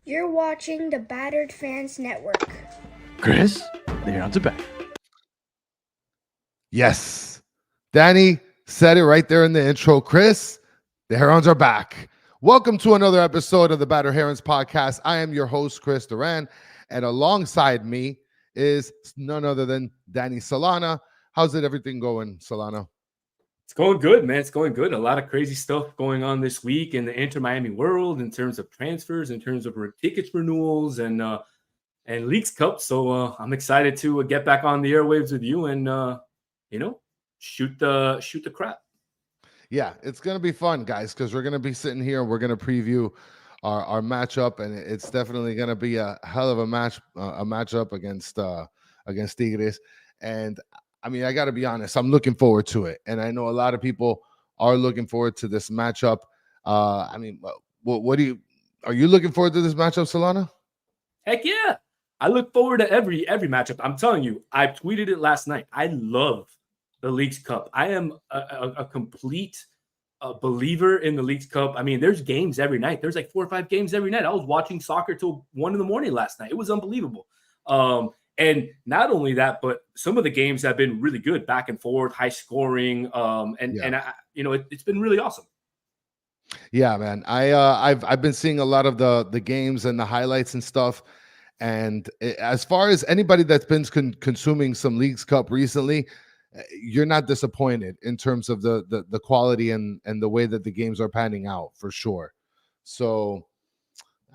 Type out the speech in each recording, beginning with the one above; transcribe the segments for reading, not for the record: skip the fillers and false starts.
You're watching the Battered Fans Network. Chris, they're on to back. Yes. Danny said it right there in the intro. Chris, the Herons are back. Welcome to another episode of the Battered Herons podcast. I am your host, Chris Duran, and alongside me is none other than Danny Solana. How's everything going, Solana? It's going good, man. It's going good. A lot of crazy stuff going on this week in the Inter Miami world in terms of transfers, in terms of tickets renewals, and Leagues Cup. So I'm excited to get back on the airwaves with you and shoot the crap. Yeah, it's gonna be fun, guys, because we're gonna be sitting here and we're gonna preview our matchup, and it's definitely gonna be a hell of a matchup against Tigres. And I mean, I got to be honest, I'm looking forward to it, and I know a lot of people are looking forward to this matchup. I mean, what are you looking forward to this matchup, Solana? Heck yeah. I look forward to every matchup. I'm telling you, I tweeted it last night. I love the Leagues Cup. I am a complete believer in the Leagues Cup. I mean, there's games every night. There's like 4 or 5 games every night. I was watching soccer till 1 a.m. last night. It was unbelievable. And not only that, but some of the games have been really good, back and forth, high scoring, it's been really awesome. Yeah, man. I've been seeing a lot of the games and the highlights and stuff. And as far as anybody that's been consuming some Leagues Cup recently, you're not disappointed in terms of the quality and the way that the games are panning out, for sure. So,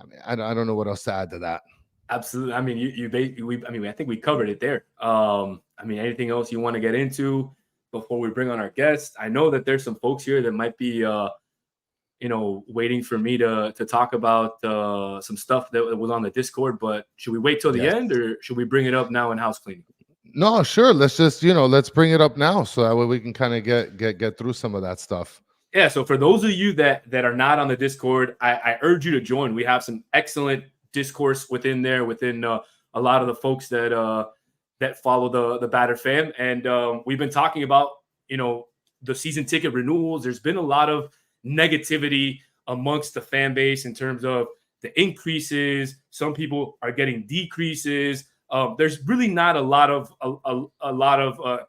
I mean, I don't know what else to add to that. Absolutely. I mean, I think we covered it there. I mean, anything else you want to get into before we bring on our guests? I know that there's some folks here that might be, waiting for me to talk about some stuff that was on the Discord. But should we wait till the end, or should we bring it up now in house cleaning? No, sure. Let's just let's bring it up now, so that way we can kind of get through some of that stuff. Yeah. So for those of you that are not on the Discord, I urge you to join. We have some excellent discourse within there, within a lot of the folks that follow the Batter Fam, and we've been talking about the season ticket renewals. There's been a lot of negativity amongst the fan base in terms of the increases. Some people are getting decreases. There's really not a lot of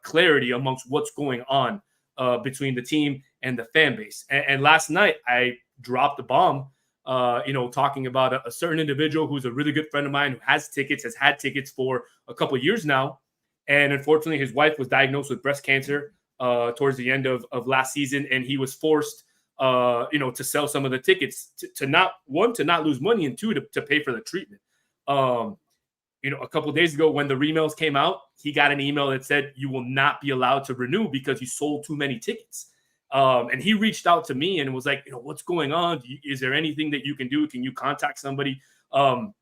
clarity amongst what's going on between the team and the fan base. And last night I dropped the bomb. Talking about a certain individual who's a really good friend of mine who has had tickets for a couple of years now. And unfortunately, his wife was diagnosed with breast cancer towards the end of last season. And he was forced, to sell some of the tickets to not lose money, and 2, to pay for the treatment. A couple of days ago when the remails came out, he got an email that said, you will not be allowed to renew because you sold too many tickets. And he reached out to me and was like, what's going on? Is there anything that you can do? Can you contact somebody? To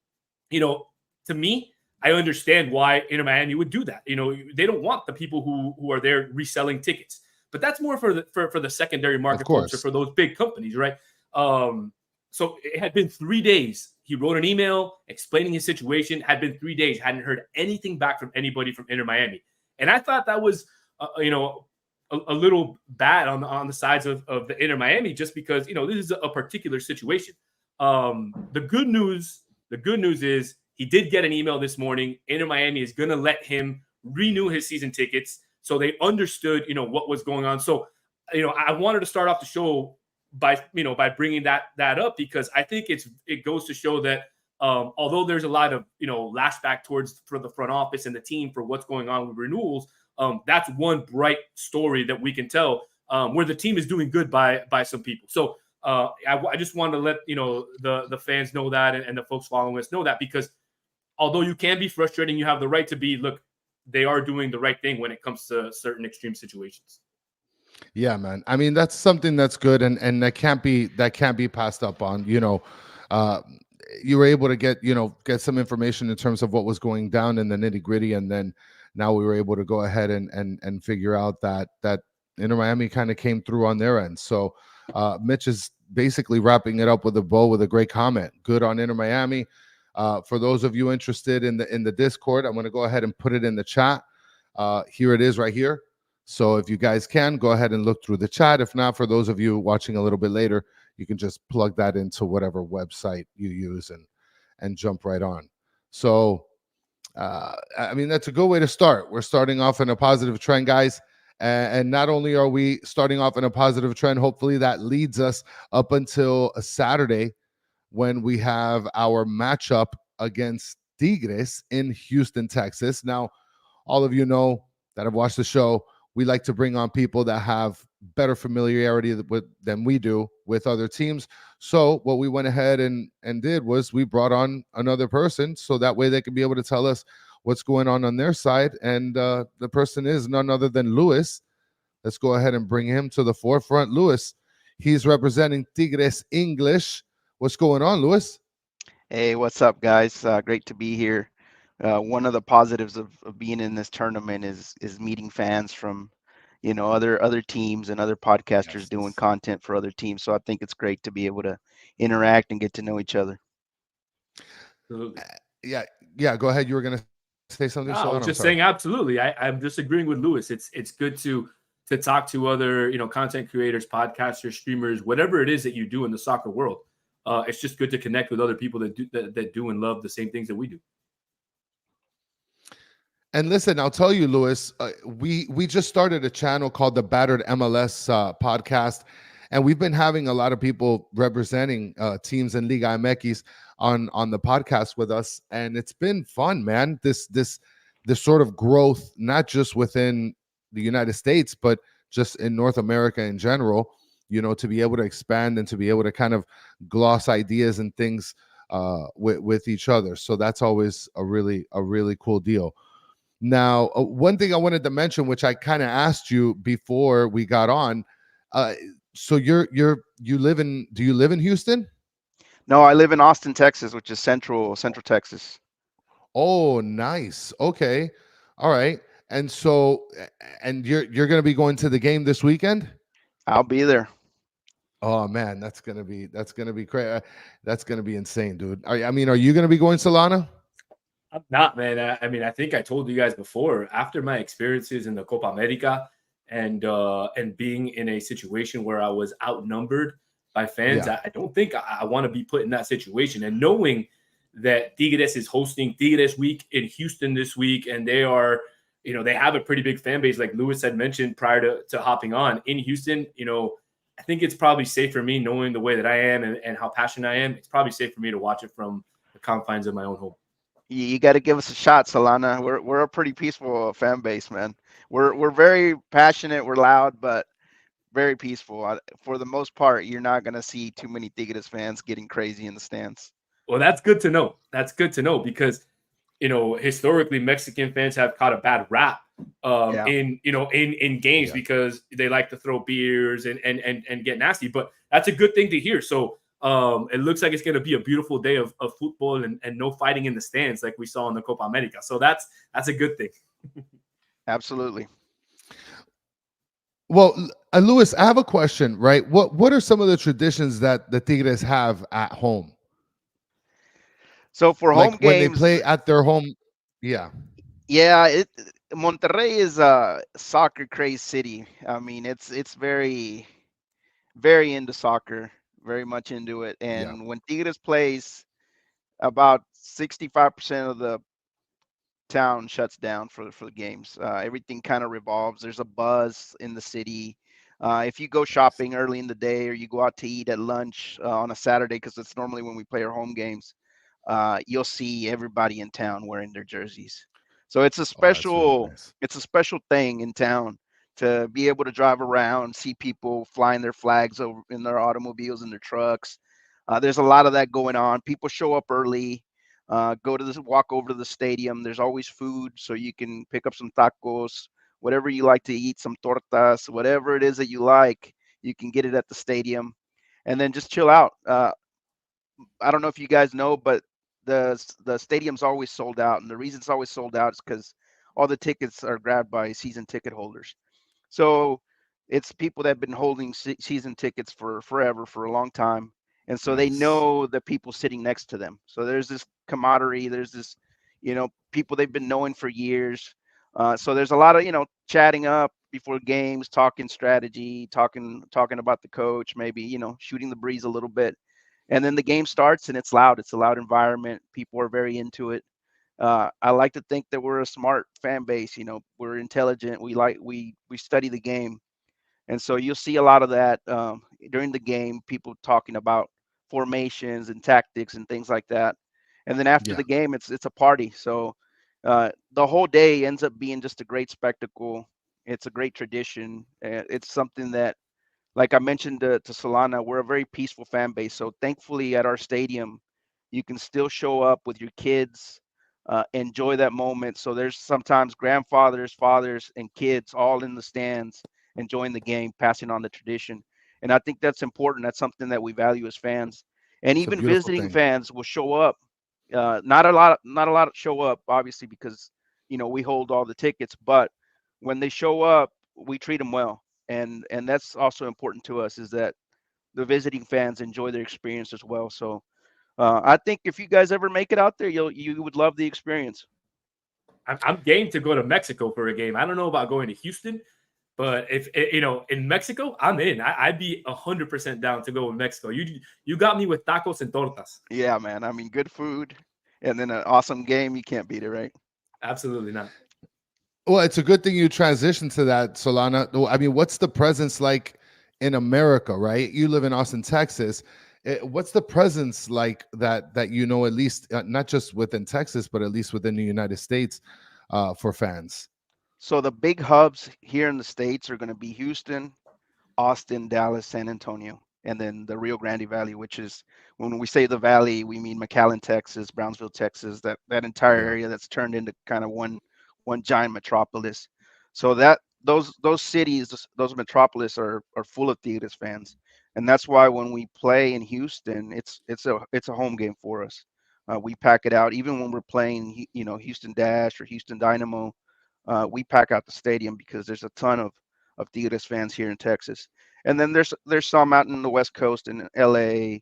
me, I understand why Inter Miami would do that. They don't want the people who are there reselling tickets, but that's more for the secondary market folks, or for those big companies, right? So it had been 3 days. He wrote an email explaining his situation. Had been 3 days. Hadn't heard anything back from anybody from Inter Miami, and I thought that was, a little bad on the sides of the Inter Miami, just because this is a particular situation. The good news is he did get an email this morning. Inter Miami is going to let him renew his season tickets, so they understood what was going on. So I wanted to start off the show by bringing that up, because I think it goes to show that although there's a lot of lashback for the front office and the team for what's going on with renewals. That's one bright story that we can tell, where the team is doing good by some people. So I just wanted to let the fans know that, and the folks following us know that, because although you can be frustrating, you have the right to be. Look, they are doing the right thing when it comes to certain extreme situations. Yeah, man. I mean, that's something that's good, and that can't be passed up on. You were able to get some information in terms of what was going down in the nitty gritty, and then now we were able to go ahead and figure out that Inter Miami kind of came through on their end. So Mitch is basically wrapping it up with a bow with a great comment. Good on Inter Miami. For those of you interested in the Discord, I'm going to go ahead and put it in the chat. Here it is right here. So if you guys can, go ahead and look through the chat. If not, for those of you watching a little bit later, you can just plug that into whatever website you use and jump right on. So, I mean, that's a good way to start. We're starting off in a positive trend, guys. And not only are we starting off in a positive trend, hopefully that leads us up until a Saturday when we have our matchup against Tigres in Houston, Texas. Now, all of you know that have watched the show, we like to bring on people that have better familiarity with than we do with other teams. So what we went ahead and did was we brought on another person so that way they can be able to tell us what's going on their side. And the person is none other than Luis. Let's go ahead and bring him to the forefront. Luis, he's representing Tigres English. What's going on, Luis? Hey, what's up, guys? Great to be here. One of the positives of being in this tournament is meeting fans from, other teams and other podcasters doing Yes. content for other teams. So I think it's great to be able to interact and get to know each other. Absolutely. Yeah, yeah. Go ahead. You were gonna say something, No, I Solon? was I'm just sorry. saying absolutely. I'm disagreeing with Lewis. It's good to talk to other content creators, podcasters, streamers, whatever it is that you do in the soccer world. It's just good to connect with other people that do and love the same things that we do. And listen, I'll tell you, Lewis, we just started a channel called the Battered MLS podcast, and we've been having a lot of people representing teams in Liga MX on the podcast with us, and it's been fun, man. This sort of growth, not just within the United States, but just in North America in general. To be able to expand and to be able to kind of gloss ideas and things with each other. So that's always a really cool deal. Now, one thing I wanted to mention, which I kind of asked you before we got on, uh, so you live in? Do you live in Houston? No, I live in Austin, Texas, which is Central Texas. Oh, nice. Okay, all right. And so, and you're going to be going to the game this weekend? I'll be there. Oh man, that's gonna be crazy. That's gonna be insane, dude. I mean, are you going to be going, Solana? I'm not, man. I mean, I think I told you guys before. After my experiences in the Copa America and being in a situation where I was outnumbered by fans, Yeah. I don't think I want to be put in that situation. And knowing that Tigres is hosting Tigres Week in Houston this week, and they are, they have a pretty big fan base, like Lewis had mentioned prior to hopping on in Houston. I think it's probably safe for me, knowing the way that I am and how passionate I am. It's probably safe for me to watch it from the confines of my own home. You got to give us a shot, Solana. We're a pretty peaceful fan base, man. We're very passionate. We're loud, but very peaceful. For the most part, you're not going to see too many Tigres fans getting crazy in the stands. Well, that's good to know. That's good to know because historically Mexican fans have caught a bad rap Yeah. in games Yeah. because they like to throw beers and get nasty. But that's a good thing to hear. So it looks like it's going to be a beautiful day of football and no fighting in the stands like we saw in the Copa America. So that's a good thing. Absolutely. Well, Luis, I have a question, right? What are some of the traditions that the Tigres have at home? So for Like home when they games, play at their home? Yeah. yeah, Monterrey is a soccer crazy city. I mean, it's very into soccer, very much into it. Yeah. And when Tigres plays, about 65% of the town shuts down for the games. Everything kind of revolves. There's a buzz in the city. If you go Nice. shopping early in the day or you go out to eat at lunch on a Saturday, because it's normally when we play our home games, you'll see everybody in town wearing their jerseys. So Oh, that's really nice. it's a special thing in town to be able to drive around, see people flying their flags over in their automobiles and their trucks. There's a lot of that going on. People show up early, walk over to the stadium. There's always food, so you can pick up some tacos, whatever you like to eat, some tortas, whatever it is that you like, you can get it at the stadium, and then just chill out. I don't know if you guys know, but the stadium's always sold out, and the reason it's always sold out is because all the tickets are grabbed by season ticket holders. So it's people that have been holding season tickets for forever, for a long time, and so they Nice. know the people sitting next to them. So there's this camaraderie. There's this, people they've been knowing for years. So there's a lot of chatting up before games, talking strategy, talking about the coach, maybe shooting the breeze a little bit, And then the game starts and it's loud. It's a loud environment. People are very into it. I like to think that we're a smart fan base. We're intelligent. We study the game, and so you'll see a lot of that during the game. People talking about formations and tactics and things like that. And then after Yeah, the game, it's a party. So the whole day ends up being just a great spectacle. It's a great tradition. It's something that, like I mentioned to Solana, we're a very peaceful fan base. So thankfully, at our stadium, you can still show up with your kids, enjoy that moment. So there's sometimes grandfathers, fathers, and kids all in the stands enjoying the game, passing on the tradition. And I think that's important. That's something that we value as fans. And it's a even beautiful visiting thing. fans will show up. Not a lot show up, obviously, because we hold all the tickets. But when they show up, we treat them well, and that's also important to us, is that the visiting fans enjoy their experience as well. So I think if you guys ever make it out there, you would love the experience. I'm game to go to Mexico for a game. I don't know about going to Houston, but if in Mexico, I'm in. I'd be 100% down to go in Mexico. You got me with tacos and tortas. Yeah, man. I mean, good food and then an awesome game. You can't beat it, right? Absolutely not. Well, it's a good thing you transitioned to that, Solana. I mean, what's the presence like in America, right? You live in Austin, Texas. What's the presence like that at least not just within Texas, but at least within the United States for fans? So the big hubs here in the States are going to be Houston, Austin, Dallas, San Antonio, and then the Rio Grande Valley, which is, when we say the valley, we mean McAllen, Texas, Brownsville, Texas, that entire Yeah, area that's turned into kind of one giant metropolis. So that those cities, those metropolis are full of Tigres fans, and that's why when we play in Houston, it's a home game for us. We pack it out, even when we're playing, Houston Dash or Houston Dynamo. We pack out the stadium because there's a ton of Tigres fans here in Texas, and then there's some out in the West Coast in LA,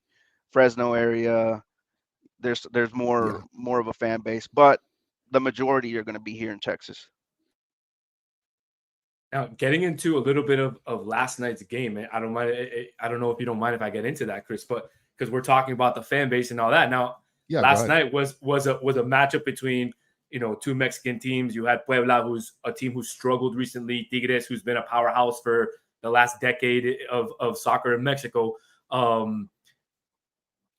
Fresno area. There's yeah, more of a fan base, but the majority are going to be here in Texas. Now, getting into a little bit of last night's game, I don't mind. I don't know if you don't mind if I get into that, Chris, but because we're talking about the fan base and all that. Now, yeah. Go last ahead. night was a matchup between two Mexican teams. You had Puebla, who's a team who struggled recently. Tigres, who's been a powerhouse for the last decade of soccer in Mexico.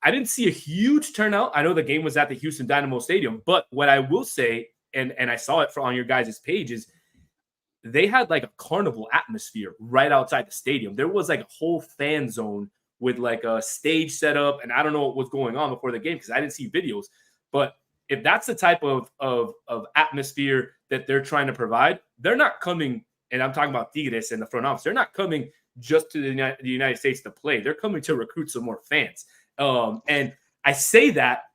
I didn't see a huge turnout. I know the game was at the Houston Dynamo Stadium, but what I will say, and I saw it on your guys' page, is they had like a carnival atmosphere right outside the stadium. There was like a whole fan zone with like a stage set up, and I don't know what was going on before the game because I didn't see videos. But if that's the type of atmosphere that they're trying to provide, they're not coming. And I'm talking about Tigres and the front office. They're not coming just to the United States to play. They're coming to recruit some more fans. And I say that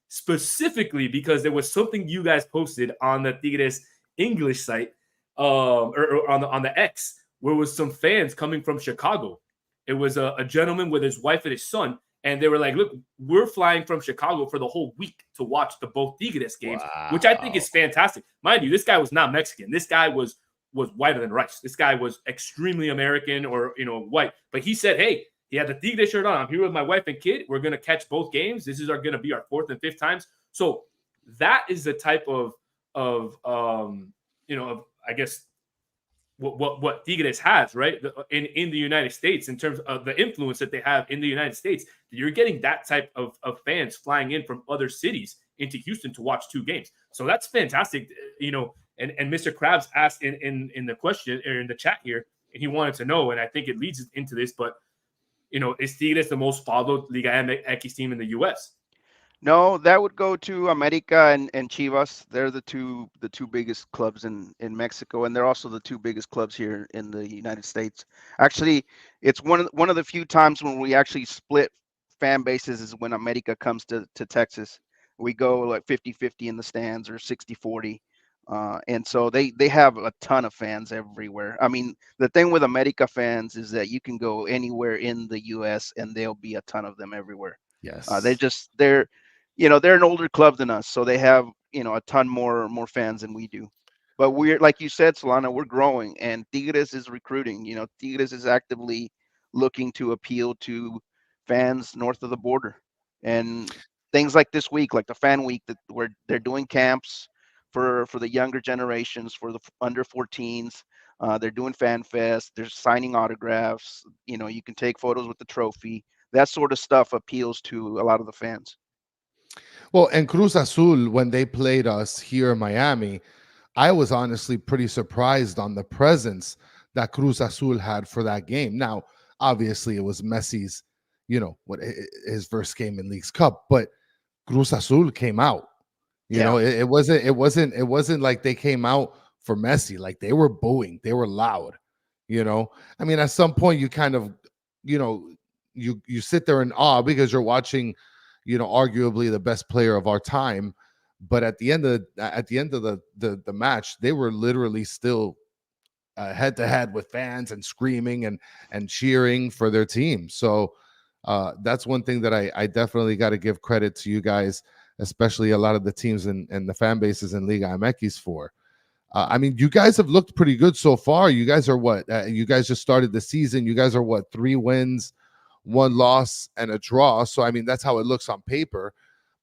specifically because there was something you guys posted on the Tigres English site, or on the X, where was some fans coming from Chicago. It was a gentleman with his wife and his son, and they were like, "Look, we're flying from Chicago for the whole week to watch the both Tigres games," which I think Wow. is fantastic. Mind you, this guy was not Mexican. This guy was whiter than rice. This guy was extremely American, or white. But he said, "Hey." He had the Tigres shirt on. I'm here with my wife and kid. We're gonna catch both games. This is going to be our fourth and fifth times. So that is the type of I guess what Tigres has, right, in the United States, in terms of the influence that they have in the United States. You're getting that type of fans flying in from other cities into Houston to watch two games. So that's fantastic. And Mr. Krabs asked in the question, or in the chat here, and he wanted to know, and I think it leads into this, but is Tigres the most followed Liga MX team in the U.S.? No, that would go to America and Chivas. They're the two biggest clubs in Mexico, and they're also the two biggest clubs here in the United States. Actually, it's one of the few times when we actually split fan bases is when America comes to Texas. We go like 50-50 in the stands, or 60-40. And so they have a ton of fans everywhere. I mean, the thing with America fans is that you can go anywhere in the U.S. and there'll be a ton of them everywhere. Yes. They're an older club than us, so they have a ton more fans than we do. But we're, like you said, Solana, we're growing, and Tigres is recruiting. Tigres is actively looking to appeal to fans north of the border. And things like this week, like the fan week, that where they're doing camps for the younger generations, for the under 14s. They're doing fan fest. They're signing autographs. You can take photos with the trophy. That sort of stuff appeals to a lot of the fans. Well, and Cruz Azul, when they played us here in Miami, I was honestly pretty surprised on the presence that Cruz Azul had for that game. Now, obviously, it was Messi's, his first game in League's Cup, but Cruz Azul came out. Yeah, It wasn't like they came out for Messi. Like they were booing, they were loud. I mean, at some point, you kind of, you know, you sit there in awe because you're watching, arguably the best player of our time. But at the end of the match, they were literally still head to head with fans and screaming and cheering for their team. So that's one thing that I definitely got to give credit to you guys, especially a lot of the teams and the fan bases in Liga MX for. I mean, you guys have looked pretty good so far. You guys are what? You guys just started the season. You guys are what? 3 wins, 1 loss, and a draw. So I mean, that's how it looks on paper.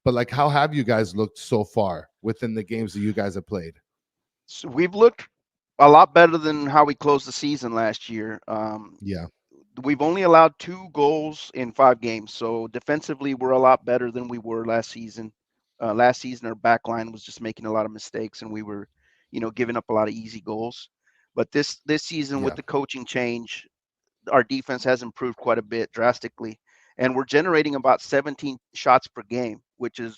But like, how have you guys looked so far within the games that you guys have played? so we've looked a lot better than how we closed the season last year. Yeah, We've only allowed 2 goals in 5 games, so defensively we're a lot better than we were last season. Last season our back line was just making a lot of mistakes, and we were, giving up a lot of easy goals. But this season with yeah, the coaching change, our defense has improved quite a bit drastically, and we're generating about 17 shots per game, which is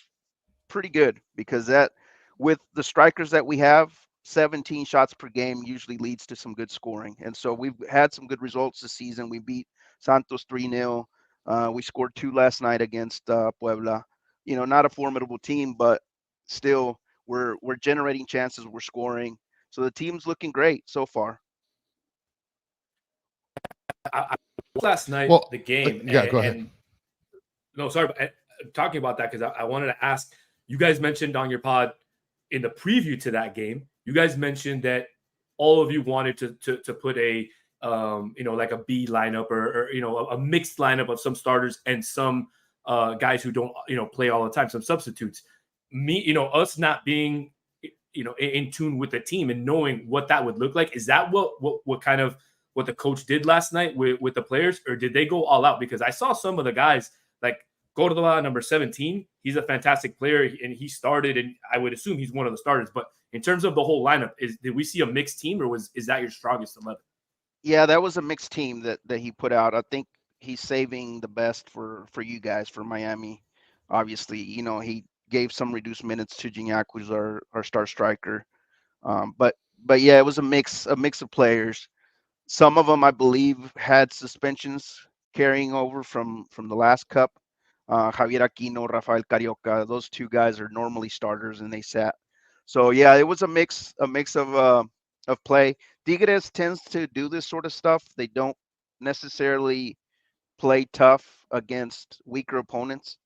pretty good because that with the strikers that we have, 17 shots per game usually leads to some good scoring. And so we've had some good results this season. We beat Santos 3-0. We scored 2 last night against Puebla. Not a formidable team, but still we're generating chances, we're scoring. So the team's looking great so far. I last night well, the game yeah, go ahead. and no, sorry, but talking about that because I wanted to ask. You guys mentioned on your pod in the preview to that game. You guys mentioned that all of you wanted to put a like a B lineup or a mixed lineup of some starters and some guys who don't play all the time, some substitutes. Me, us not being in tune with the team and knowing what that would look like. Is that what kind of what the coach did last night with the players, or did they go all out? Because I saw some of the guys like Cordova, number 17. He's a fantastic player, and he started, and I would assume he's one of the starters. But in terms of the whole lineup, did we see a mixed team, or is that your strongest 11? Yeah, that was a mixed team that he put out. I think he's saving the best for you guys, for Miami. Obviously, he gave some reduced minutes to Gignac, who's our star striker. But yeah, it was a mix of players. Some of them, I believe, had suspensions carrying over from the last cup. Javier Aquino, Rafael Carioca, those 2 guys are normally starters, and they sat. So yeah, it was a mix of play. Tigres tends to do this sort of stuff. They don't necessarily play tough against weaker opponents,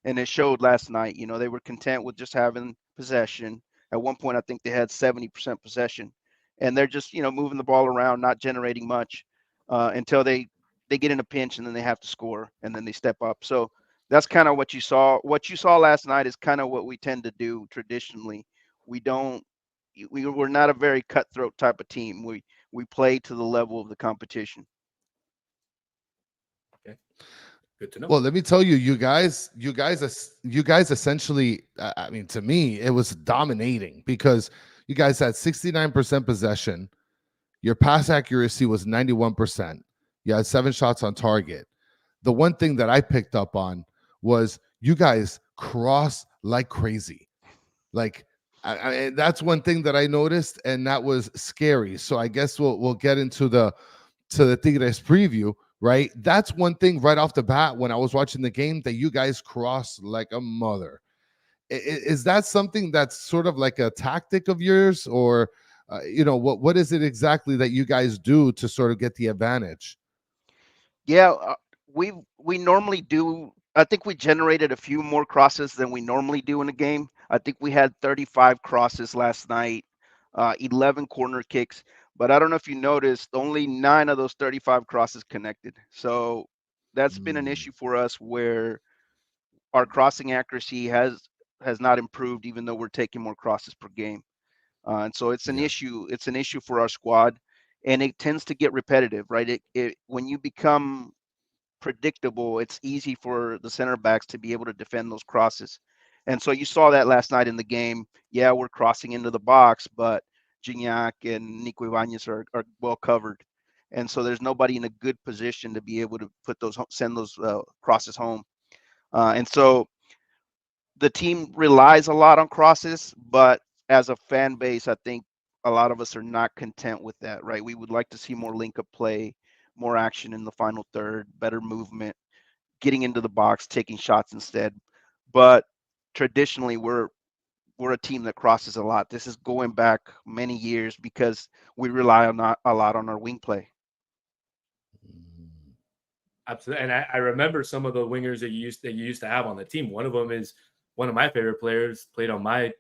and it showed last night. They were content with just having possession. At one point, I think they had 70% possession, and they're just moving the ball around, not generating much until they get in a pinch, and then they have to score, and then they step up. So that's kind of what you saw. What you saw last night is kind of what we tend to do traditionally. We don't. We're not a very cutthroat type of team. We play to the level of the competition. Okay, good to know. Well, let me tell you, you guys essentially, I mean, to me, it was dominating because you guys had 69% possession. Your pass accuracy was 91%. You had 7 shots on target. The one thing that I picked up on was you guys cross like crazy. Like, that's one thing that I noticed, and that was scary. So I guess we'll get into the Tigres preview, right? That's one thing right off the bat when I was watching the game that you guys cross like a mother. Is that something that's sort of like a tactic of yours, or what is it exactly that you guys do to sort of get the advantage? Yeah, we normally do. I think we generated a few more crosses than we normally do in a game. I think we had 35 crosses last night, 11 corner kicks. But I don't know if you noticed, only 9 of those 35 crosses connected. So that's been an Mm, issue for us where our crossing accuracy has not improved, even though we're taking more crosses per game. And so it's an issue. It's an issue for our squad, and it tends to get repetitive, right? When you become predictable, it's easy for the center backs to be able to defend those crosses. And so you saw that last night in the game. Yeah, we're crossing into the box, but Gignac and Nico Ibanez are well covered. And so there's nobody in a good position to be able to send those crosses home. And so the team relies a lot on crosses, but as a fan base, I think a lot of us are not content with that, right? We would like to see more link-up play, more action in the final third, better movement, getting into the box, taking shots instead. But traditionally, we're a team that crosses a lot. This is going back many years because we rely on a lot on our wing play. Absolutely. And I remember some of the wingers that you used to have on the team. One of them is one of my favorite players, played on my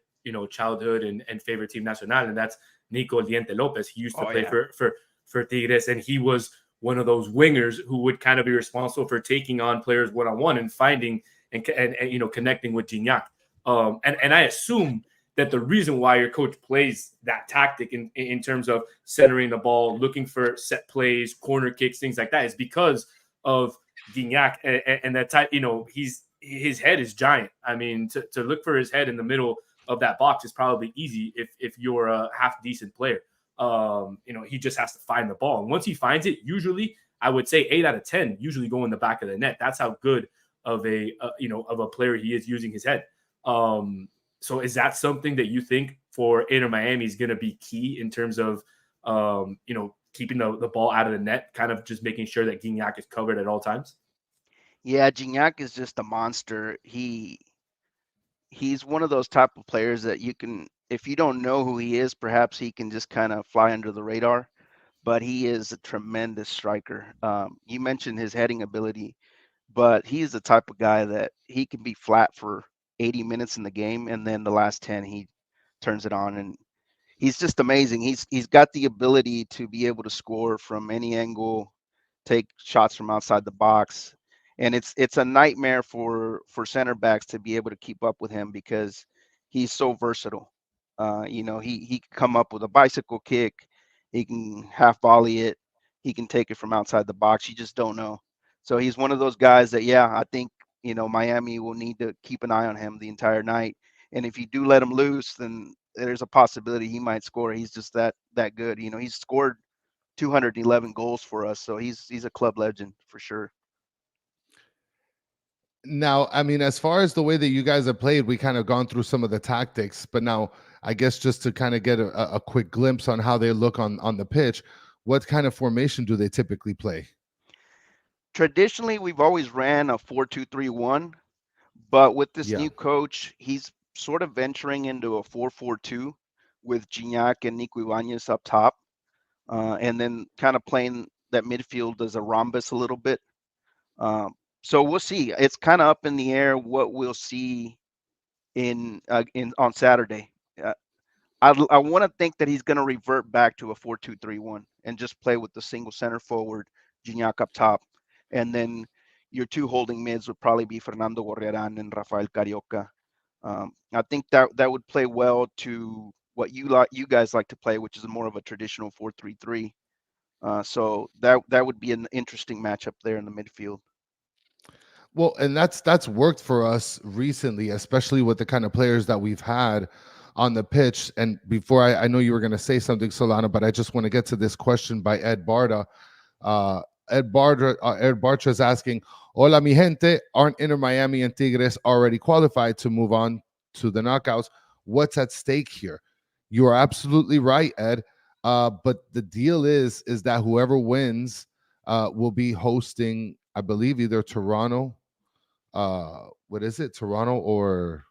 childhood and favorite team Nacional, and that's Nico Diente Lopez. He used to play for Tigres, and he was one of those wingers who would kind of be responsible for taking on players one-on-one and finding and connecting with Gignac. And I assume that the reason why your coach plays that tactic in terms of centering the ball, looking for set plays, corner kicks, things like that, is because of Gignac and that type. His head is giant. I mean, to look for his head in the middle of that box is probably easy if you're a half decent player. He just has to find the ball, and once he finds it, usually I would say 8 out of 10 usually go in the back of the net. That's how good of a player he is using his head. So is that something that you think for Inter Miami is going to be key in terms of keeping the ball out of the net, kind of just making sure that Gignac is covered at all times? Yeah, Gignac is just a monster. He's one of those type of players that you can, if you don't know who he is, perhaps he can just kind of fly under the radar, but he is a tremendous striker. You mentioned his heading ability, but he's the type of guy that he can be flat for 80 minutes in the game, and then the last 10 he turns it on, and he's just amazing. He's got the ability to be able to score from any angle, take shots from outside the box, and it's a nightmare for center backs to be able to keep up with him because he's so versatile. He can come up with a bicycle kick, he can half volley it, he can take it from outside the box. You just don't know. So he's one of those guys that, yeah, I think Miami will need to keep an eye on him the entire night. And if you do let him loose, then there's a possibility he might score. He's just that good. He's scored 211 goals for us, so he's a club legend for sure. Now, I mean, as far as the way that you guys have played, we kind of gone through some of the tactics, but now I guess just to kind of get a quick glimpse on how they look on the pitch, what kind of formation do they typically play? Traditionally, we've always ran a 4-2-3-1, but with this new coach, he's sort of venturing into a 4-4-2 with Gignac and Nico Ibanez up top, and then kind of playing that midfield as a rhombus a little bit. So we'll see. It's kind of up in the air what we'll see in on Saturday. I want to think that he's going to revert back to a 4-2-3-1 and just play with the single center forward, Gignac up top, and then your two holding mids would probably be Fernando Gorriarán and Rafael Carioca. I think that would play well to what you guys like to play, which is more of a traditional 4-3-3. So that would be an interesting matchup there in the midfield. Well, and that's worked for us recently, especially with the kind of players that we've had on the pitch. And before I know you were going to say something, Solana, but I just want to get to this question by Ed Barda. Ed Bartra is asking, "Hola, mi gente. Aren't Inter Miami and Tigres already qualified to move on to the knockouts? What's at stake here?" You are absolutely right, Ed. But the deal is that whoever wins will be hosting, I believe, either Toronto. What is it? Toronto or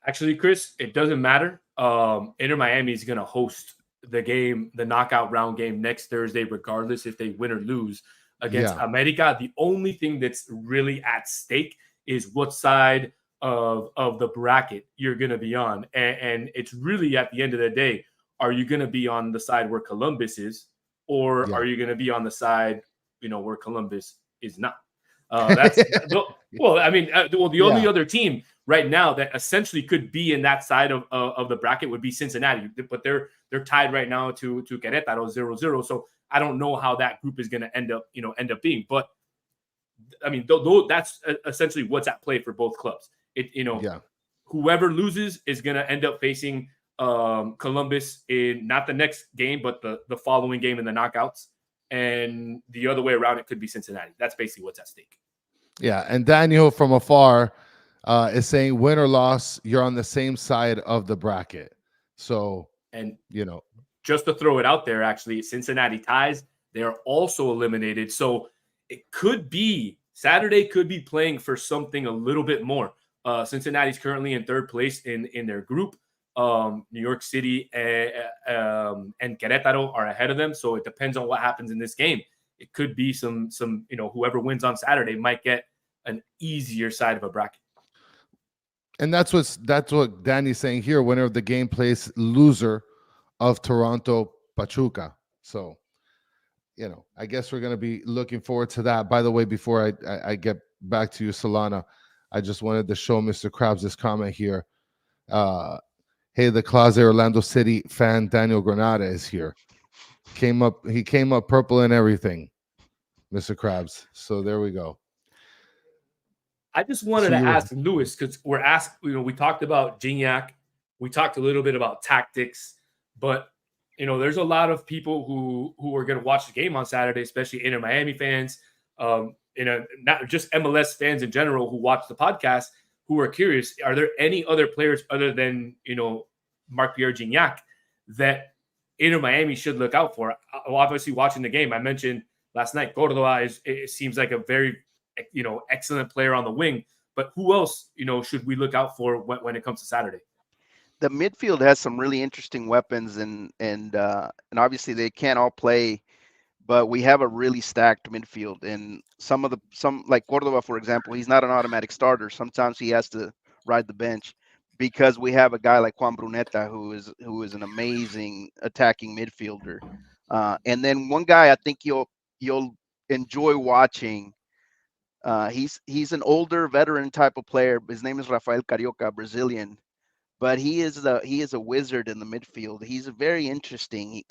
actually, Chris, it doesn't matter. Inter Miami is going to host the knockout round game next Thursday, regardless if they win or lose against America. The only thing that's really at stake is what side of the bracket you're going to be on. And it's really, at the end of the day, are you going to be on the side where Columbus is, or are you going to be on the side, where Columbus is not? That's Well, I mean, well, the only Yeah, other team right now that essentially could be in that side of the bracket would be Cincinnati, but they're tied right now to Querétaro 0-0. So I don't know how that group is going to end up being. But I mean, that's essentially what's at play for both clubs. yeah. Whoever loses is going to end up facing Columbus in not the next game, but the following game in the knockouts. And the other way around, it could be Cincinnati. That's basically what's at stake. Yeah, and Daniel from afar is saying, win or loss, you're on the same side of the bracket. So, And you know, just to throw it out there, actually, Cincinnati ties, they're also eliminated. So it could be Saturday could be playing for something a little bit more. Cincinnati's currently in third place in their group. New York City and Querétaro are ahead of them. So it depends on what happens in this game. It could be some whoever wins on Saturday might get an easier side of a bracket. and that's what Danny's saying here. Winner of the game plays loser of Toronto Pachuca. So, I guess we're going to be looking forward to that. By the way, before I get back to you, Solana, I just wanted to show Mr. Krabs this comment here. Hey, the Closet Orlando City fan Daniel Granada is here. He came up purple and everything, Mr. Krabs. So there we go. I just wanted to ask Luis, because we talked about Gignac, we talked a little bit about tactics, but there's a lot of people who are going to watch the game on Saturday, especially Inter Miami fans, not just MLS fans in general who watch the podcast, who are curious. Are there any other players other than Marc-Pierre Gignac that Inter Miami should look out for? Obviously, watching the game, I mentioned last night, Cordova it seems like a very excellent player on the wing. But who else should we look out for when it comes to Saturday? The midfield has some really interesting weapons, and obviously they can't all play, but we have a really stacked midfield. And some like Cordova, for example, he's not an automatic starter. Sometimes he has to ride the bench because we have a guy like Juan Bruneta who is an amazing attacking midfielder. And then one guy I think you'll enjoy watching. He's an older veteran type of player. His name is Rafael Carioca, Brazilian. But he is a wizard in the midfield. He's very interesting.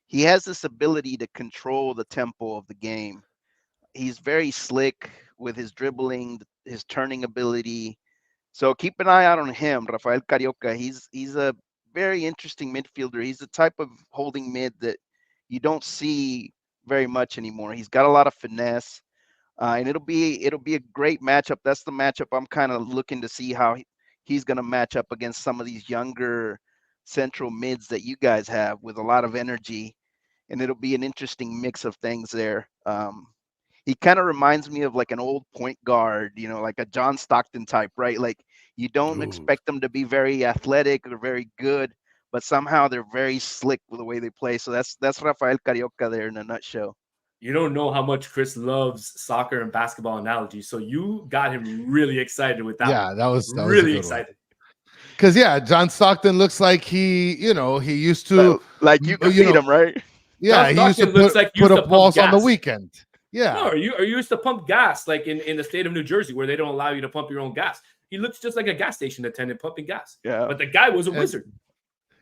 He has this ability to control the tempo of the game. He's very slick with his dribbling, his turning ability. So keep an eye out on him, Rafael Carioca. He's a very interesting midfielder. He's the type of holding mid that you don't see very much anymore. He's got a lot of finesse, and it'll be a great matchup. That's the matchup I'm kind of looking to see how he's going to match up against some of these younger central mids that you guys have with a lot of energy, and it'll be an interesting mix of things there. He kind of reminds me of like an old point guard, like a John Stockton type, right? Like you don't expect them to be very athletic or very good, but somehow they're very slick with the way they play. So that's Rafael Carioca there in a nutshell. You don't know how much Chris loves soccer and basketball analogies, so you got him really excited with that. Yeah, one. that was really excited. Because John Stockton looks like he used to like you could beat him, right? Yeah, he used to put up balls on the weekend. Yeah. No, are you used to pump gas like in the state of New Jersey where they don't allow you to pump your own gas? He looks just like a gas station attendant pumping gas. Yeah. But the guy was a wizard.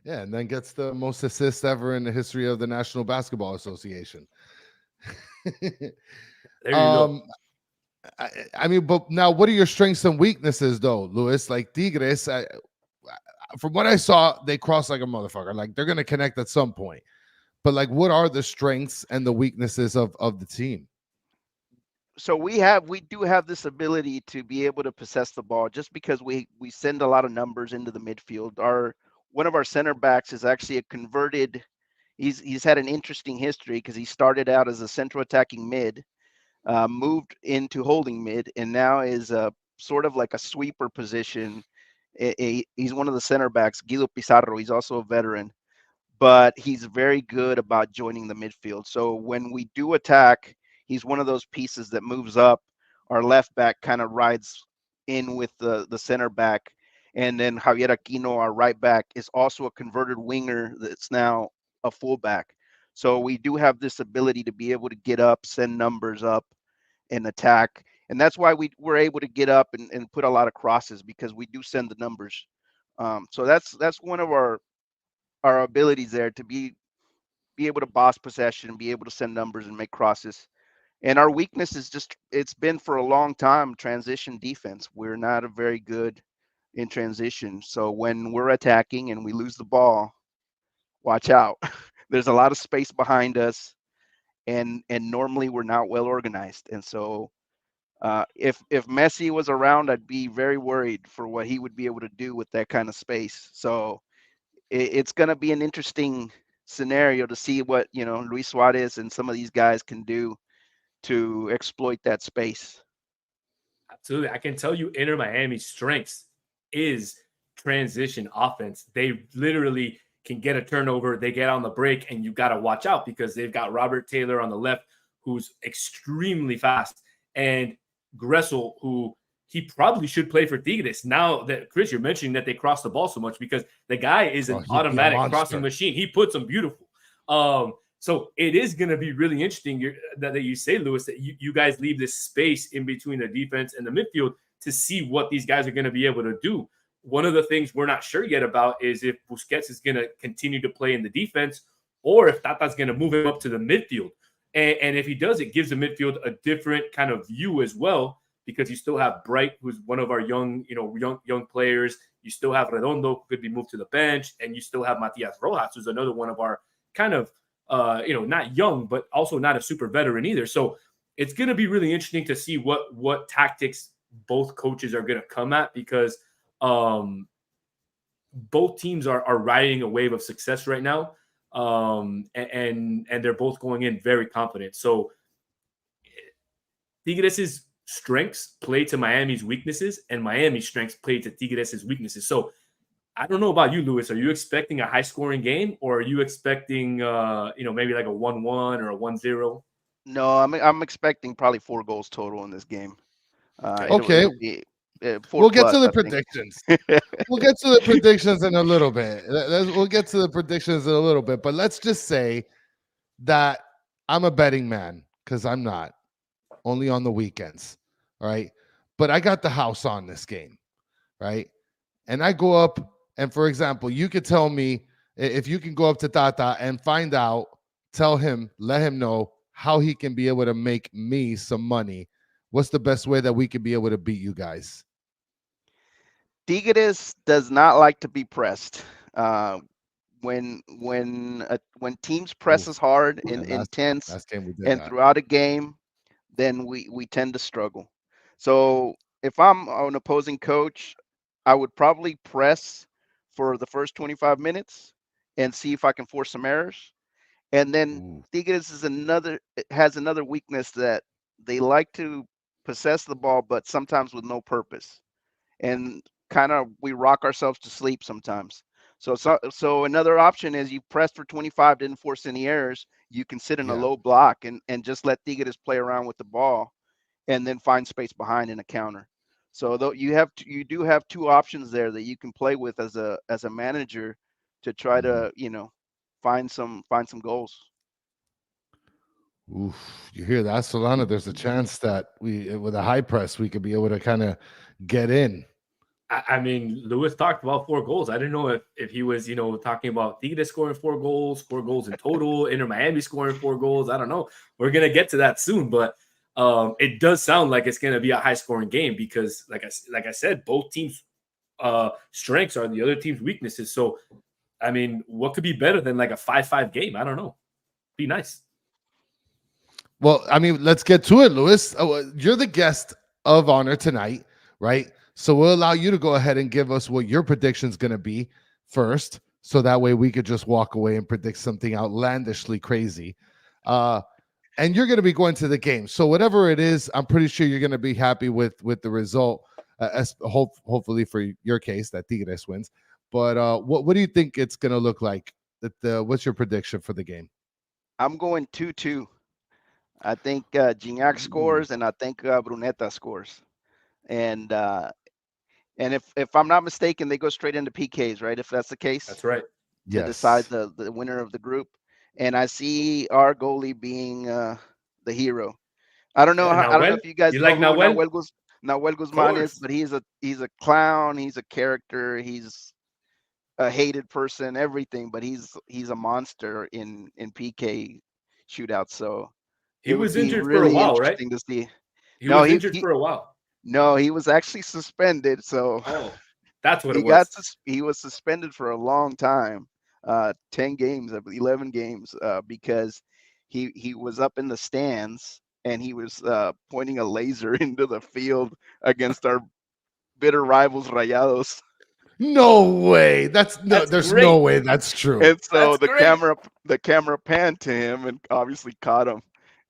Yeah, and then gets the most assists ever in the history of the National Basketball Association. There you go. I mean, but now what are your strengths and weaknesses though, Luis? Like Tigres, from what I saw, they cross like a motherfucker. Like they're gonna connect at some point. But like, what are the strengths and the weaknesses of the team? So we do have this ability to be able to possess the ball just because we send a lot of numbers into the midfield. One of our center backs is actually a converted. He's had an interesting history because he started out as a central attacking mid, moved into holding mid, and now is sort of like a sweeper position. He's one of the center backs, Guido Pizarro. He's also a veteran, but he's very good about joining the midfield. So when we do attack, he's one of those pieces that moves up. Our left back kind of rides in with the center back. And then Javier Aquino, our right back, is also a converted winger that's now a fullback. So we do have this ability to be able to get up, send numbers up, and attack. And that's why we're able to get up and put a lot of crosses, because we do send the numbers. So that's one of our abilities there, to be able to boss possession and be able to send numbers and make crosses. And our weakness is just, it's been for a long time, transition defense. We're not a very good in transition. So when we're attacking and we lose the ball, watch out. There's a lot of space behind us, and normally we're not well organized. And so if Messi was around, I'd be very worried for what he would be able to do with that kind of space. So it's going to be an interesting scenario to see what, Luis Suarez and some of these guys can do to exploit that space. Absolutely. I can tell you Inter Miami's strengths is transition offense. They literally can get a turnover, they get on the break, and you got to watch out because they've got Robert Taylor on the left, who's extremely fast, and Gressel, who he probably should play for Tigres. Now that, Chris, you're mentioning that they cross the ball so much, because the guy is an automatic crossing machine. He puts them beautiful. So it is going to be really interesting that you say, Luis, that you guys leave this space in between the defense and the midfield to see what these guys are going to be able to do. One of the things we're not sure yet about is if Busquets is going to continue to play in the defense, or if Tata's going to move him up to the midfield. And if he does, it gives the midfield a different kind of view as well, because you still have Bright, who's one of our young players. You still have Redondo, who could be moved to the bench, and you still have Matias Rojas, who's another one of our kind of not young, but also not a super veteran either. So it's going to be really interesting to see what tactics both coaches are going to come at, because both teams are riding a wave of success right now, and they're both going in very confident. So Tigres' strengths play to Miami's weaknesses, and Miami's strengths play to Tigres' weaknesses. So I don't know about you, Luis. Are you expecting a high-scoring game, or are you expecting, maybe like a 1-1 or a 1-0? No, I'm expecting probably 4 goals total in this game. Okay. It'll be 4 We'll get plus, to the I think. predictions. We'll get to the predictions in a little bit. We'll get to the predictions in a little bit. But let's just say that I'm a betting man, because I'm not, only on the weekends. All right. But I got the house on this game. Right. And I go up, and for example, you could tell me, if you can go up to Tata and find out, let him know how he can be able to make me some money. What's the best way that we can be able to beat you guys? Tigres does not like to be pressed. When teams press us hard and intense and throughout a game, then we tend to struggle. So if I'm an opposing coach, I would probably press for the first 25 minutes and see if I can force some errors. And then Tigres has another weakness, that they like to possess the ball, but sometimes with no purpose. And kind of we rock ourselves to sleep sometimes. So another option is you press for 25, didn't force any errors. You can sit in a low block and just let Tigres play around with the ball, and then find space behind in a counter. So though you do have 2 options there that you can play with as a manager to try to find some goals. Oof, you hear that, Solana? There's a chance that with a high press, we could be able to kind of get in. I mean, Luis talked about 4 goals. I didn't know if he was, talking about Tigres scoring 4 goals in total, Inter Miami scoring 4 goals. I don't know. We're gonna get to that soon, but it does sound like it's gonna be a high scoring game, because, like I said, both teams' strengths are the other team's weaknesses. So, I mean, what could be better than like a 5-5 game? I don't know. Be nice. Well, I mean, let's get to it, Luis. You're the guest of honor tonight, right? So we'll allow you to go ahead and give us what your prediction is going to be first, so that way we could just walk away and predict something outlandishly crazy. And you're going to be going to the game, so whatever it is, I'm pretty sure you're going to be happy with the result. Hopefully for your case that Tigres wins. But what do you think it's going to look like? What's your prediction for the game? I'm going 2-2. I think Gignac scores, and I think Bruneta scores. And if I'm not mistaken, they go straight into PKs, right? If that's the case, that's right. To decide the winner of the group. And I see our goalie being the hero. I don't know. I don't know Nahuel? if you guys You know like who Nahuel? Nahuel Of Guzman is, course. but he's a clown. He's a character. He's a hated person. Everything, but he's a monster in PK shootouts. So He it would was be injured for a really while, right? interesting to see. He No, was injured for a while. no, he was actually suspended. So Oh, that's what it was. he was suspended for a long time, 10 games, 11 games, because he was up in the stands and he was pointing a laser into the field against our bitter rivals Rayados. No way. That's There's no great. way that's true. And so That's great. the camera panned to him and obviously caught him.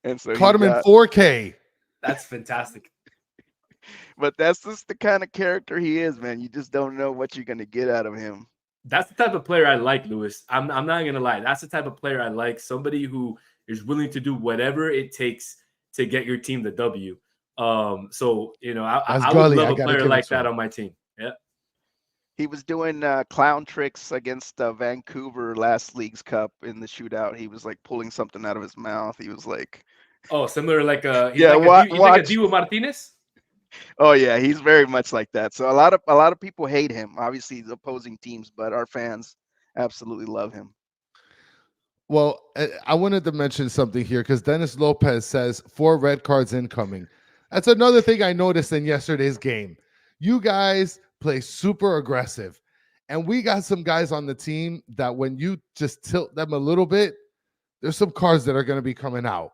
And so he Caught him in got 4K. That's fantastic. but that's just the kind of character he is, man. You just don't know what you're gonna get out of him. That's the type of player I like, Lewis. I'm not gonna lie. That's the type of player I like. Somebody who is willing to do whatever it takes to get your team the W. So That's I would gully. love I a gotta player give it like to that him. on my team. Yeah. He was doing clown tricks against Vancouver last League's Cup in the shootout. He was like pulling something out of his mouth. He was like, Oh, similar like "Yeah, he's like a watch." Divo Martinez. Oh yeah, he's very much like that. So a lot of people hate him. Obviously, the opposing teams, but our fans absolutely love him. Well, I wanted to mention something here because Dennis Lopez says 4 red cards incoming. That's another thing I noticed in yesterday's game. You guys play super aggressive, and we got some guys on the team that when you just tilt them a little bit, there's some cards that are going to be coming out.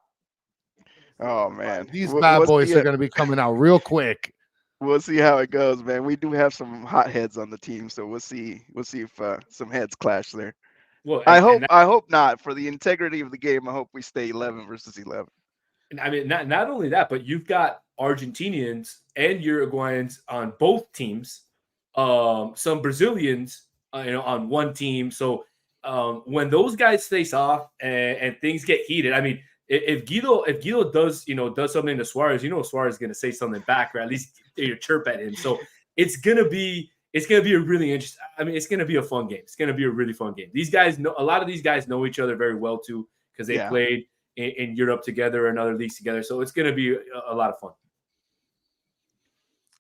Oh man, These bad boys are going to be coming out real quick. We'll see how it goes, man. We do have some hot heads on the team, so we'll see. We'll see if some heads clash there. Well, I hope not. For the integrity of the game, I hope we stay 11 versus 11. I mean, not only that, but you've got Argentinians and Uruguayans on both teams. Some Brazilians, on one team. So when those guys face off and things get heated, I mean, if Guido does something to Suarez, Suarez is going to say something back, or at least chirp at him. So it's gonna be a really interesting. I mean, it's gonna be a fun game. It's gonna be a really fun game. These guys know, a lot of these guys know each other very well too, because they played in Europe together and other leagues together. So it's gonna be a lot of fun.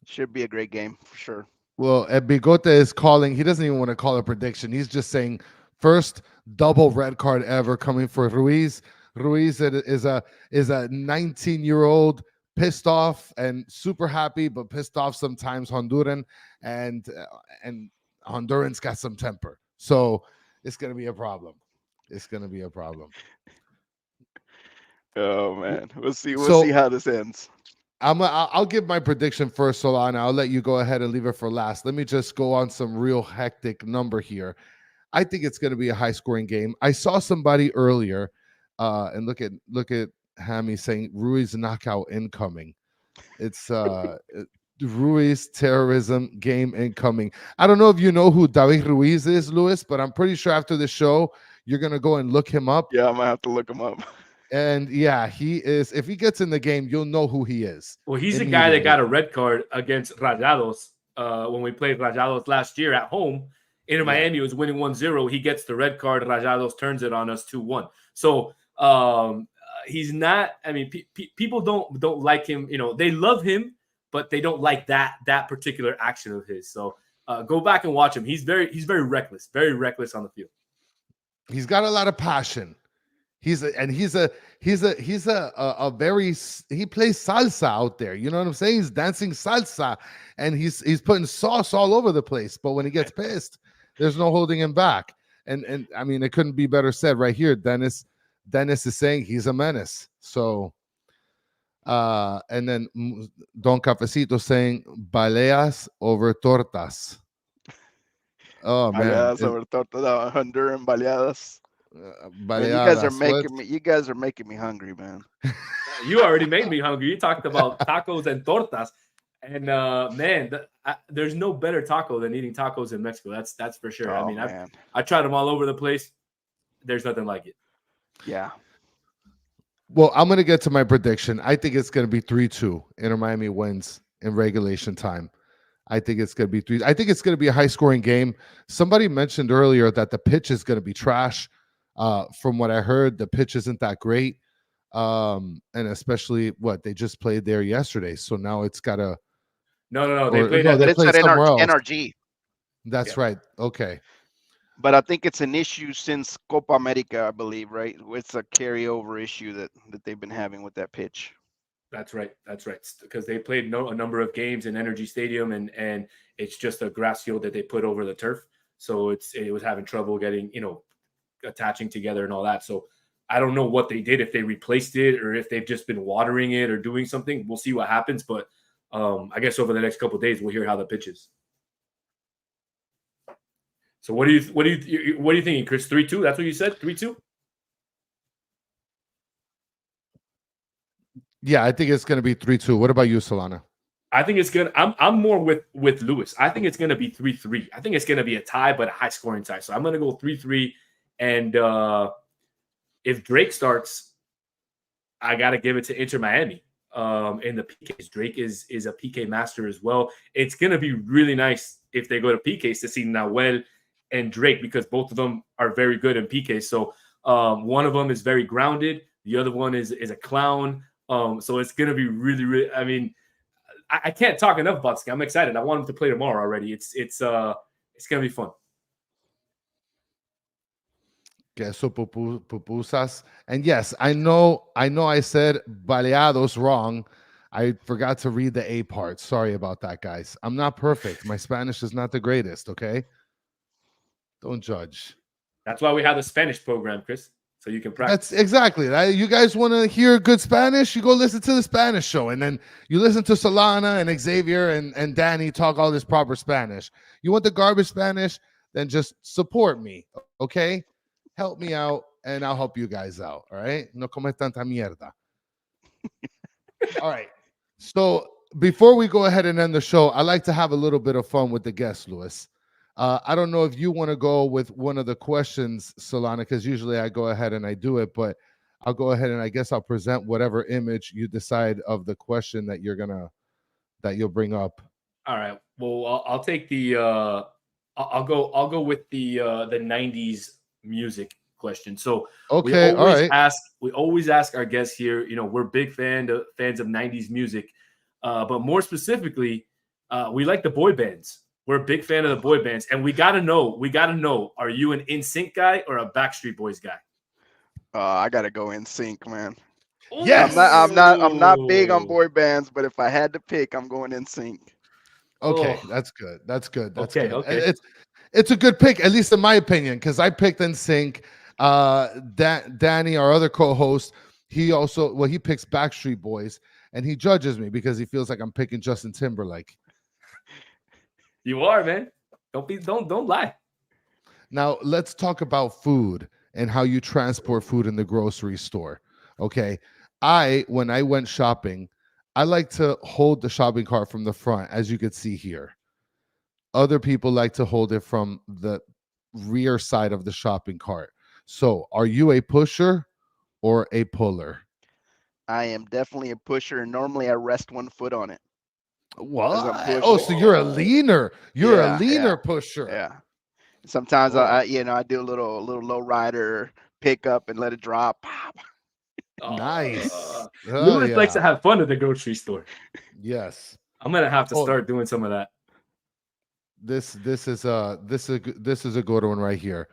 Should be a great game for sure. Well, Bigote is calling. He doesn't even want to call a prediction. He's just saying first double red card ever coming for Ruiz. Ruiz is a 19-year-old pissed off and super happy, but pissed off sometimes Honduran, and Hondurans got some temper. So it's gonna be a problem. It's gonna be a problem. Oh man, we'll see. We'll see how this ends. I'll give my prediction first, Solana. I'll let you go ahead and leave it for last. Let me just go on some real hectic number here. I think it's going to be a high-scoring game. I saw somebody earlier, and look at Hammy saying Ruiz knockout incoming. It's Ruiz terrorism game incoming. I don't know if you know who David Ruiz is, Luis, but I'm pretty sure after the show you're going to go and look him up. Yeah, I might have to look him up. And yeah, he is. If he gets in the game, you'll know who he is. Well, he's the guy that got a red card against Rayados when we played Rayados last year at home. Inter Miami was winning 1-0. He gets the red card. Rayados turns it on us 2-1. So he's not. I mean, people don't like him. They love him, but they don't like that particular action of his. So go back and watch him. He's very reckless on the field. He's got a lot of passion. He plays salsa out there. You know what I'm saying? He's dancing salsa, and he's putting sauce all over the place. But when he gets pissed, there's no holding him back. And I mean, it couldn't be better said right here. Dennis is saying he's a menace. So, and then Don Cafecito saying baleas over tortas. Oh man, baleadas over tortas, Honduran baleadas. Man, you guys are making me hungry, man. You already made me hungry. You talked about tacos and tortas, and man, there's no better taco than eating tacos in Mexico. That's for sure. Oh, I mean, I tried them all over the place. There's nothing like it. Yeah. Well, I'm gonna get to my prediction. I think it's gonna be 3-2. Inter Miami wins in regulation time. I think it's gonna be 3. I think it's gonna be a high-scoring game. Somebody mentioned earlier that the pitch is gonna be trash. From what I heard, the pitch isn't that great. And especially what they just played there yesterday. So now it's got to, No. They or played no, at they But it's played at somewhere else. NRG. That's Yeah. right. Okay. But I think it's an issue since Copa America, I believe, right? It's a carryover issue that they've been having with that pitch. That's right. Because they played a number of games in Energy Stadium, and it's just a grass field that they put over the turf. So it was having trouble getting, attaching together and all that. So I don't know what they did, if they replaced it or if they've just been watering it or doing something. We'll see what happens. But I guess over the next couple of days, we'll hear how the pitch is. So what are you thinking, Chris? 3-2? That's what you said? 3-2? Yeah, I think it's going to be 3-2. What about you, Solana? I think it's gonna. I'm more with Luis. I think it's gonna be 3-3. I think it's gonna be a tie, but a high scoring tie. So I'm gonna go 3-3. And if Drake starts, I gotta give it to Inter Miami. In the PKs, Drake is a PK master as well. It's gonna be really nice if they go to PKs to see Nahuel and Drake, because both of them are very good in PKs. So one of them is very grounded. The other one is a clown. So it's gonna be really, really. I mean, I can't talk enough about this game. I'm excited. I want him to play tomorrow already. It's gonna be fun. Queso pupusas. And yes, I know I said baleados wrong. I forgot to read the A part. Sorry about that, guys. I'm not perfect. My Spanish is not the greatest, okay? Don't judge. That's why we have the Spanish program, Chris, so you can practice. That's exactly that. You guys want to hear good Spanish? You go listen to the Spanish show, and then you listen to Solana and Xavier and Danny talk all this proper Spanish. You want the garbage Spanish? Then just support me, okay? Help me out, and I'll help you guys out. All right? No come tanta mierda. All right. So before we go ahead and end the show, I like to have a little bit of fun with the guests, Luis. I don't know if you want to go with one of the questions, Solana, because usually I go ahead and I do it, but I'll go ahead and I guess I'll present whatever image you decide of the question that you'll bring up. All right. Well, I'll take the. I'll go with the 90s music question. So okay, all right. We always ask our guests here. We're big fans of 90s music, but more specifically, we like the boy bands. We're a big fan of the boy bands, and we gotta know, are you an NSYNC guy or a Backstreet Boys guy? I gotta go NSYNC, man. Yes. I'm not big on boy bands, but if I had to pick, I'm going NSYNC. Okay, that's good. That's good. Okay. It's a good pick, at least in my opinion, because I picked NSYNC. Danny, our other co-host, he picks Backstreet Boys, and he judges me because he feels like I'm picking Justin Timberlake. You are, man. Don't lie. Now let's talk about food and how you transport food in the grocery store. Okay. When I went shopping, I like to hold the shopping cart from the front, as you could see here. Other people like to hold it from the rear side of the shopping cart. So are you a pusher or a puller? I am definitely a pusher, and normally I rest one foot on it. What? Oh, so you're a leaner. You're a leaner pusher. Yeah. Sometimes I do a little low rider pickup and let it drop. Nice. Luis likes to have fun at the grocery store. Yes. I'm gonna have to start doing some of that. This is a good one right here.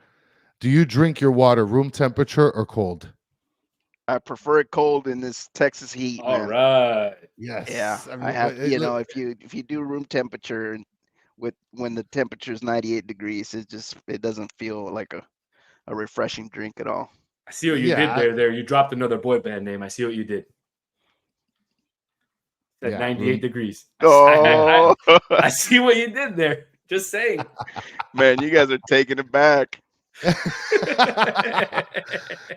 Do you drink your water room temperature or cold? I prefer it cold in this Texas heat. All man. right. Yes. Yeah. I have. If you do room temperature when the temperature is 98 degrees, it doesn't feel like a refreshing drink at all. I see what you did there. You dropped another boy band name. I see what you did. At 98 degrees. Oh. I see what you did there. Just saying. Man, you guys are taking it back.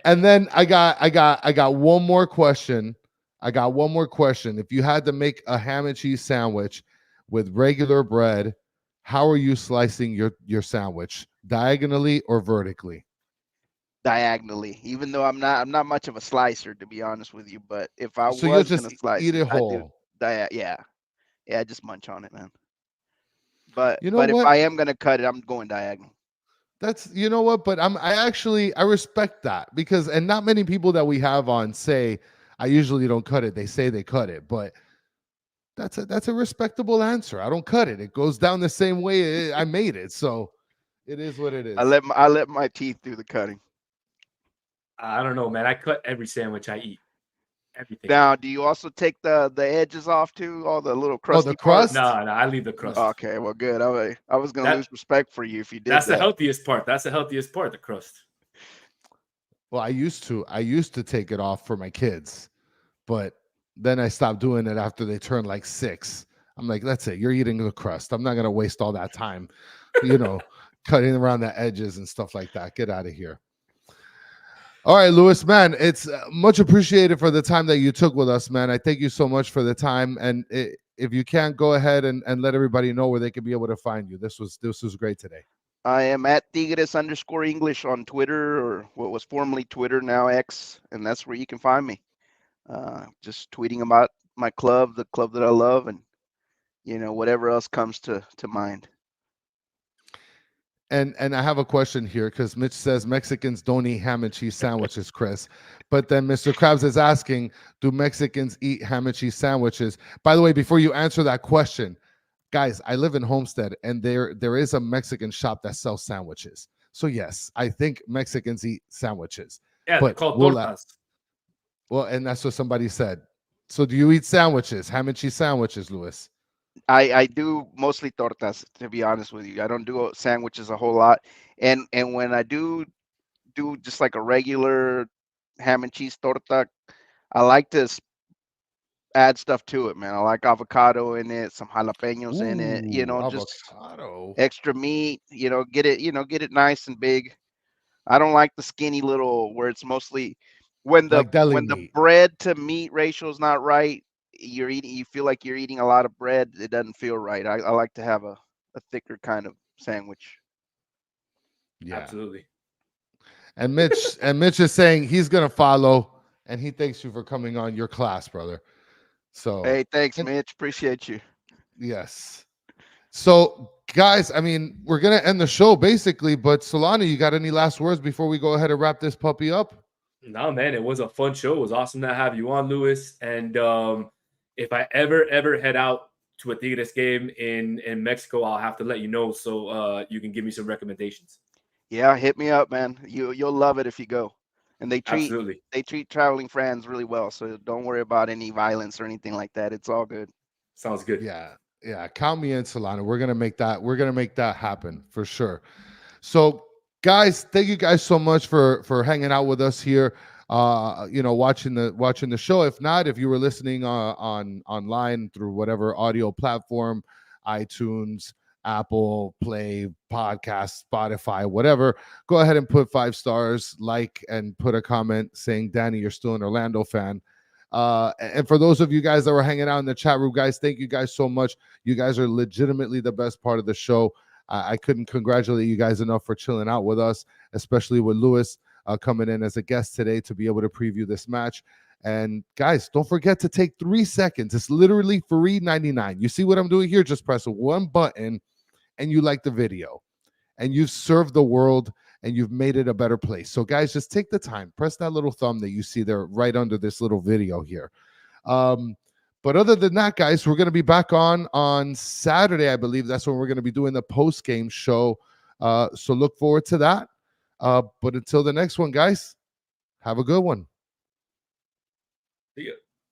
And then I got one more question. If you had to make a ham and cheese sandwich with regular bread, how are you slicing your sandwich? Diagonally or vertically? Diagonally, even though I'm not much of a slicer, to be honest with you. But if I So was you'll gonna just slice eat it whole. Just munch on it, man. But you know but what? if I am gonna cut it, I'm going diagonal. That's, you know what, but I respect that, because and not many people that we have on say I usually don't cut it. They say they cut it, but that's a respectable answer. I don't cut it. It goes down the same way I made it. So it is what it is. I let my teeth do the cutting. I don't know, man. I cut every sandwich I eat. Everything. Now, do you also take the edges off too, all the little crusty crust? parts? No, I leave the crust. Okay, well, good. I was gonna lose respect for you if you did that's that. the healthiest part. That's the healthiest part, the crust. Well, I used to take it off for my kids, but then I stopped doing it after they turned like 6. I'm like, that's it. You're eating the crust. I'm not gonna waste all that time, cutting around the edges and stuff like that. Get out of here. All right, Luis, man, it's much appreciated for the time that you took with us, man. I thank you so much for the time. And if you can, go ahead and let everybody know where they can be able to find you. This was great today. I am at Tigres_English on Twitter, or what was formerly Twitter, now X, and that's where you can find me. Just tweeting about my club, the club that I love, and whatever else comes to mind. And I have a question here, because Mitch says Mexicans don't eat ham and cheese sandwiches, Chris. But then Mr. Krabs is asking, do Mexicans eat ham and cheese sandwiches? By the way, before you answer that question, guys, I live in Homestead, and there is a Mexican shop that sells sandwiches. So yes, I think Mexicans eat sandwiches. Yeah, they're called tortas. Well, and that's what somebody said. So do you eat sandwiches, ham and cheese sandwiches, Luis? I do mostly tortas, to be honest with you. I don't do sandwiches a whole lot. And when I do just like a regular ham and cheese torta, I like to add stuff to it, man. I like avocado in it, some jalapenos in it, avocado. Just extra meat, get it nice and big. I don't like the skinny little, where it's mostly when the bread to meat ratio is not right, you feel like you're eating a lot of bread. It doesn't feel right. I like to have a thicker kind of sandwich. Yeah, absolutely. And Mitch is saying he's gonna follow, and he thanks you for coming on your class, brother. So hey, thanks, Mitch. Appreciate you. Yes. So guys, I mean, we're gonna end the show basically, but Solana, you got any last words before we go ahead and wrap this puppy up? No, man, it was a fun show. It was awesome to have you on, Luis. And if I ever head out to a Tigres game in Mexico, I'll have to let you know, so you can give me some recommendations. Yeah, hit me up, man. You'll love it if you go. And they treat traveling fans really well, so don't worry about any violence or anything like that. It's all good. Sounds good. Yeah. Count me in, Solana. We're gonna make that happen for sure. So guys, thank you guys so much for hanging out with us here, watching the show. If not, if you were listening online through whatever audio platform, iTunes, Apple Play, Podcast, Spotify, whatever, go ahead and put 5 stars, and put a comment saying, Danny, you're still an Orlando fan. And for those of you guys that were hanging out in the chat room, guys, thank you guys so much. You guys are legitimately the best part of the show. I couldn't congratulate you guys enough for chilling out with us, especially with Luis coming in as a guest today to be able to preview this match. And guys, don't forget to take 3 seconds. It's literally free 99. You see what I'm doing here? Just press one button and you like the video, and you've served the world, and you've made it a better place. So guys, just take the time, press that little thumb that you see there right under this little video here. But other than that, guys, we're going to be back on Saturday. I believe that's when we're going to be doing the post-game show. So look forward to that. But until the next one, guys, have a good one. See ya.